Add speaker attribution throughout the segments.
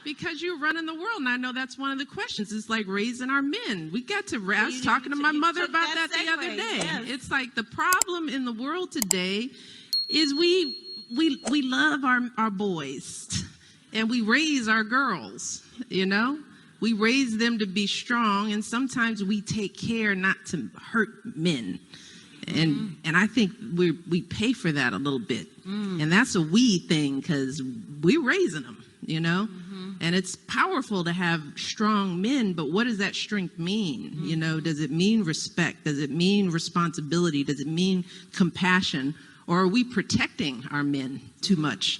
Speaker 1: Because you're running the world, and I know that's one of the questions. It's like raising our men. We got to. I was talking to my mother about that the other day. Yes. It's like the problem in the world today is we love our boys, and we raise our girls. You know, we raise them to be strong, and sometimes we take care not to hurt men. And I think we pay for that a little bit, and that's a we thing because we're raising them. You know. And it's powerful to have strong men, but what does that strength mean? You know, does it mean respect? Does it mean responsibility? Does it mean compassion? Or are we protecting our men too much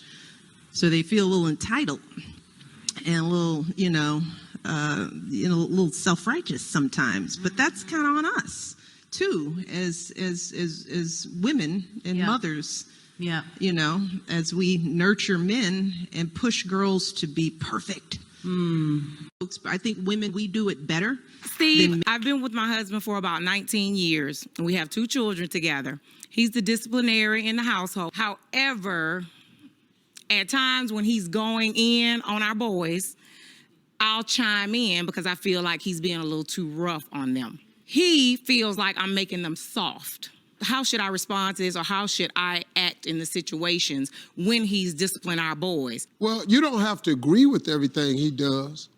Speaker 1: so they feel a little entitled and a little, a little self-righteous sometimes? But that's kind of on us too, as women and mothers. Yeah. You know, as we nurture men and push girls to be perfect. I think women, we do it better.
Speaker 2: Steve, I've been with my husband for about 19 years, and we have 2 children together. He's the disciplinary in the household. However, at times when he's going in on our boys, I'll chime in because I feel like he's being a little too rough on them. He feels like I'm making them soft. How should I respond to this, or how should I act in the situations when he's disciplining our boys?
Speaker 3: Well, you don't have to agree with everything he does,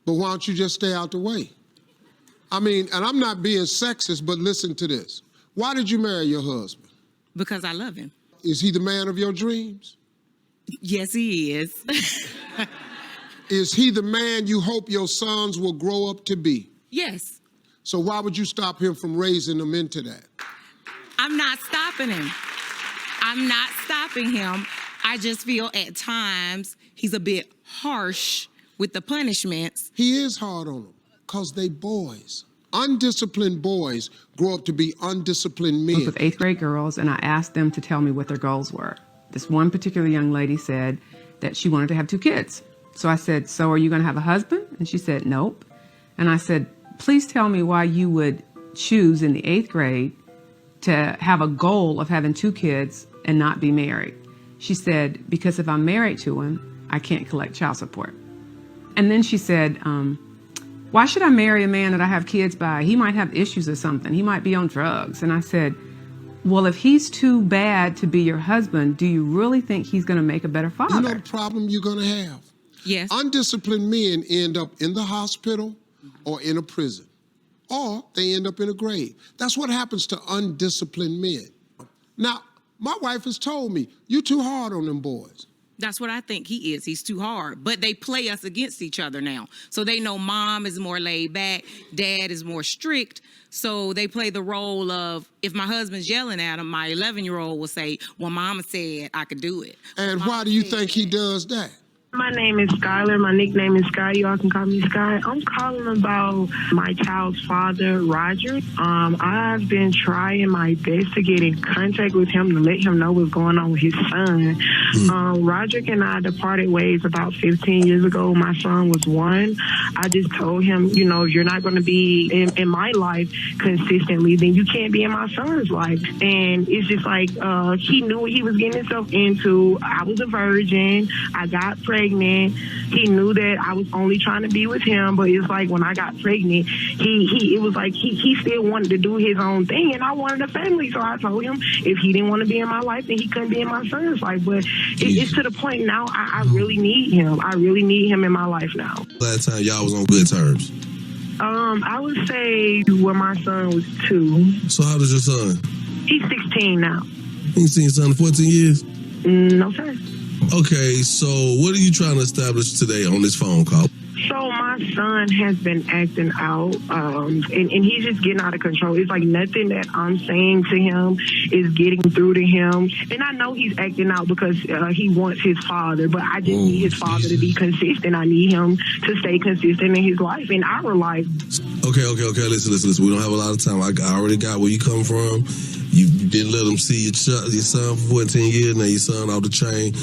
Speaker 3: but why don't you just stay out the way? I mean, and I'm not being sexist, but listen to this. Why did you marry your husband?
Speaker 2: Because I love him.
Speaker 3: Is he the man of your dreams?
Speaker 2: Yes, he is.
Speaker 3: Is he the man you hope your sons will grow up to be?
Speaker 2: Yes.
Speaker 3: So why would you stop him from raising them into that?
Speaker 2: I'm not stopping him. I'm not stopping him. I just feel at times he's a bit harsh with the punishments.
Speaker 3: He is hard on them because they boys. Undisciplined boys grow up to be undisciplined men.
Speaker 4: I was with 8th grade girls, and I asked them to tell me what their goals were. This one particular young lady said that she wanted to have 2 kids. So I said, so are you going to have a husband? And she said, nope. And I said, please tell me why you would choose in the 8th grade to have a goal of having 2 kids and not be married. She said, because if I'm married to him, I can't collect child support. And then she said, why should I marry a man that I have kids by? He might have issues or something. He might be on drugs. And I said, well, if he's too bad to be your husband, do you really think he's going to make a better father?
Speaker 3: You know the problem you're going to have?
Speaker 2: Yes.
Speaker 3: Undisciplined men end up in the hospital or in a prison, or they end up in a grave. That's what happens to undisciplined men. Now, my wife has told me, you too hard on them boys.
Speaker 2: That's what I think he is. He's too hard. But they play us against each other now. So they know mom is more laid back, dad is more strict. So they play the role of, if my husband's yelling at him, my 11-year-old will say, well, mama said I could do it.
Speaker 3: And why do you think he does that?
Speaker 5: My name is Skylar. My nickname is Sky. You all can call me Sky. I'm calling about my child's father, Roger. I've been trying my best to get in contact with him to let him know what's going on with his son. Roger and I departed ways about 15 years ago. My son was 1. I just told him, you know, if you're not going to be in my life consistently, then you can't be in my son's life. And it's just like he knew what he was getting himself into. I was a virgin. I got pregnant. He knew that I was only trying to be with him, but it's like when I got pregnant, it was like he still wanted to do his own thing, and I wanted a family. So I told him if he didn't want to be in my life, then he couldn't be in my son's life. But it's to the point now I really need him. I really need him in my life now.
Speaker 6: Last time y'all was on good terms?
Speaker 5: I would say when my son was 2.
Speaker 6: So how old is your son?
Speaker 5: He's 16 now.
Speaker 6: You ain't seen your son in 14 years?
Speaker 5: No, sir.
Speaker 6: Okay, so what are you trying to establish today on this phone call?
Speaker 5: So my son has been acting out, and he's just getting out of control. It's like nothing that I'm saying to him is getting through to him. And I know he's acting out because he wants his father, but I just need his father to be consistent. I need him to stay consistent in his life, in our life.
Speaker 6: Okay. Listen. We don't have a lot of time. I already got where you come from. You didn't let him see your son for 14 years. Now your son off the chain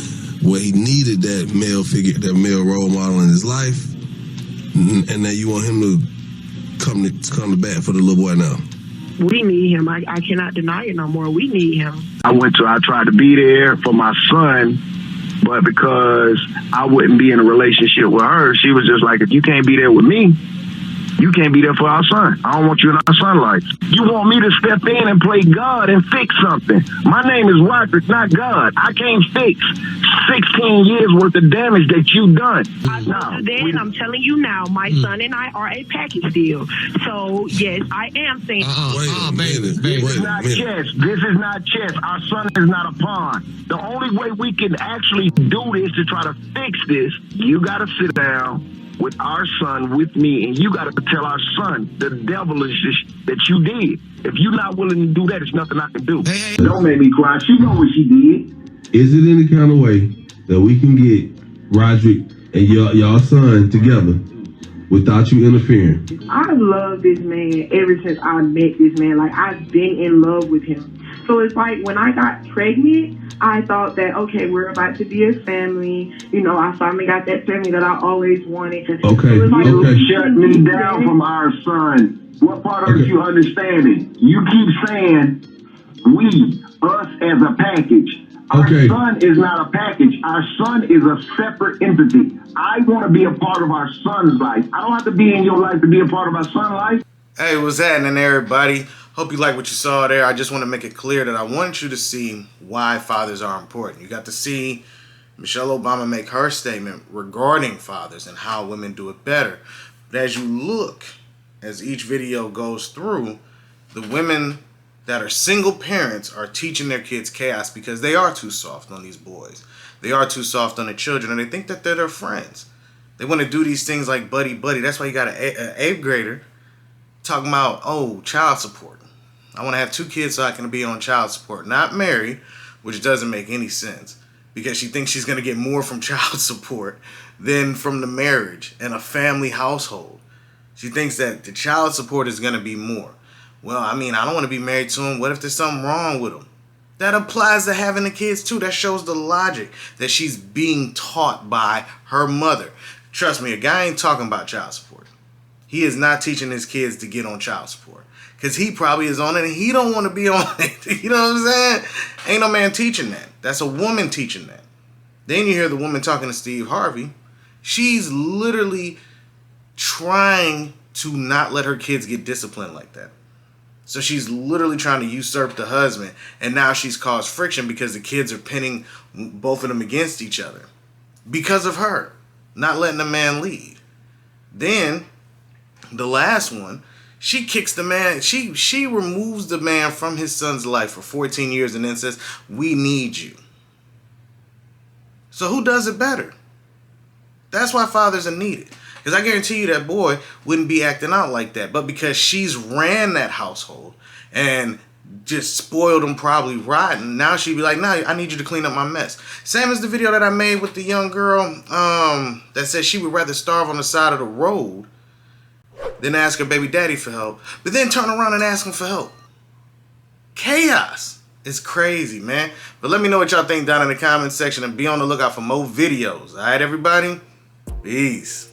Speaker 6: where he needed that male figure, that male role model in his life. And now you want him to come to bat for the little boy now.
Speaker 5: We need him. I cannot deny it no more. We need him.
Speaker 7: I tried to be there for my son
Speaker 5: But because I wouldn't be in a relationship with her, she was just like, if you can't be there with me, you can't be there for our son. I don't want you in our son's life. You want me to step in and play God and fix something. My name is Roderick, not God. I can't fix 16 years worth of damage that you done.
Speaker 7: Then I'm telling you now, my son and I are a package deal. So, yes, I am saying.
Speaker 6: Wait a minute.
Speaker 5: This is not chess. This is not chess. Our son is not a pawn. The only way we can actually do this to try to fix this, you got to sit down with our son, with me, and you got to tell our son the devil is that you did. If you're not willing to do that, there's nothing I can do. Don't make me cry. She know what she did.
Speaker 6: Is it any kind of way that we can get Roderick and y'all son together without you interfering?
Speaker 5: I love this man ever since I met this man. Like, I've been in love with him. So it's like when I got pregnant, I thought that, okay, we're about to be a family. You know, I finally got that family that I always wanted.
Speaker 6: Okay,
Speaker 5: so like,
Speaker 6: okay.
Speaker 5: Shut me down from our son. What part aren't you understanding? You keep saying we, us as a package. Our son is not a package. Our son is a separate entity. I want to be a part of our son's life. I don't have to be in your life to be a part of our son's life.
Speaker 8: Hey, what's happening, everybody? Hope you like what you saw there. I just want to make it clear that I want you to see why fathers are important. You got to see Michelle Obama make her statement regarding fathers and how women do it better. But as you look, as each video goes through, the women that are single parents are teaching their kids chaos because they are too soft on these boys. They are too soft on the children, and they think that they're their friends. They want to do these things like buddy. That's why you got an 8th grader talking about, oh, child support. I want to have 2 kids so I can be on child support. Not married, which doesn't make any sense because she thinks she's going to get more from child support than from the marriage and a family household. She thinks that the child support is going to be more. Well, I mean, I don't want to be married to him. What if there's something wrong with him? That applies to having the kids too. That shows the logic that she's being taught by her mother. Trust me, a guy ain't talking about child support. He is not teaching his kids to get on child support. Because he probably is on it and he don't want to be on it. You know what I'm saying? Ain't no man teaching that. That's a woman teaching that. Then you hear the woman talking to Steve Harvey. She's literally trying to not let her kids get disciplined like that. So she's literally trying to usurp the husband. And now she's caused friction because the kids are pinning both of them against each other. Because of her. Not letting the man lead. Then, the last one, she kicks the man, she removes the man from his son's life for 14 years and then says, we need you. So who does it better? That's why fathers are needed. Because I guarantee you that boy wouldn't be acting out like that. But because she's ran that household and just spoiled him probably rotten, now she'd be like, nah, I need you to clean up my mess. Same as the video that I made with the young girl that said she would rather starve on the side of the road then ask her baby daddy for help, but then turn around and ask him for help. Chaos. It's crazy, man. But let me know what y'all think down in the comments section and be on the lookout for more videos. All right, everybody? Peace.